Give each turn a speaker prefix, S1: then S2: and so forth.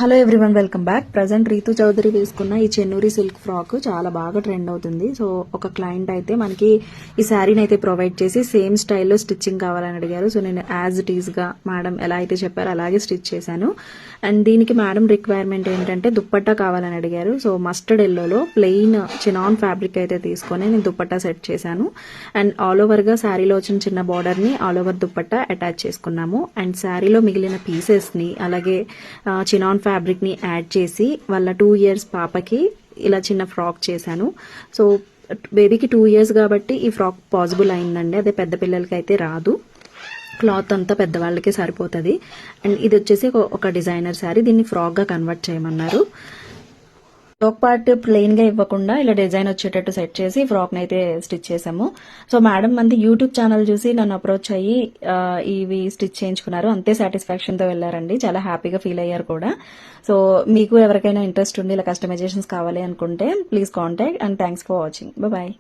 S1: Hello everyone, welcome back. Present Ritu Chaudhary వేసుకున్న ఈ Chennuri silk frock చాలా బాగా ట్రెండ్ అవుతుంది. సో ఒక క్లయింట్ అయితే మనకి ఈ శారీని అయితే ప్రొవైడ్ చేసి సేమ్ స్టైల్లో స్టిచ్చింగ్ కావాలని అడిగారు. సో నేను యాజ్ ఇట్ ఈస్ గా మేడం ఎలా అయితే చెప్పారో అలాగే స్టిచ్ చేశాను. అండ్ దీనికి మేడం రిక్వైర్మెంట్ ఏంటంటే దుప్పట్టా కావాలని అడిగారు. సో మస్టర్డ్ ఎల్లోలో ప్లెయిన్ చినాన్ ఫ్యాబ్రిక్ అయితే తీసుకొని నేను దుప్పట్టా సెట్ చేశాను. అండ్ ఆల్ ఓవర్ గా శారీలో వచ్చిన చిన్న బార్డర్ ని ఆల్ ఓవర్ దుప్పట్టా అటాచ్ చేసుకున్నాము. అండ్ శారీలో మిగిలిన పీసెస్ ని అలాగే చినాన్ ఫ్యాబ్రిక్ ని యాడ్ చేసి వాళ్ళ 2 years పాపకి ఇలా చిన్న ఫ్రాక్ చేశాను. సో బేబీకి 2 years కాబట్టి ఈ ఫ్రాక్ పాసిబుల్ అయిందండి. అదే పెద్ద పిల్లలకి అయితే రాదు. క్లాత్ అంతా పెద్దవాళ్ళకే సరిపోతుంది. అండ్ ఇది వచ్చేసి ఒక డిజైనర్ శారీ, దీన్ని ఫ్రాక్ గా కన్వర్ట్ చేయమన్నారు. టాప్ పార్ట్ ప్లెయిన్ గా ఇవ్వకుండా ఇలా డిజైన్ వచ్చేటట్టు సెట్ చేసి ఫ్రాక్ అయితే స్టిచ్ చేసాము. సో మేడం మంది యూట్యూబ్ ఛానల్ చూసి నన్ను అప్రోచ్ అయ్యి ఇవి స్టిచ్ చేయించుకున్నారు. అంతే సాటిస్ఫాక్షన్ తో వెళ్లారండి. చాలా హ్యాపీగా ఫీల్ అయ్యారు కూడా. సో మీకు ఎవరికైనా ఇంట్రెస్ట్ ఉండి ఇలా కస్టమైజేషన్స్ కావాలి అనుకుంటే please contact. And thanks for watching. Bye.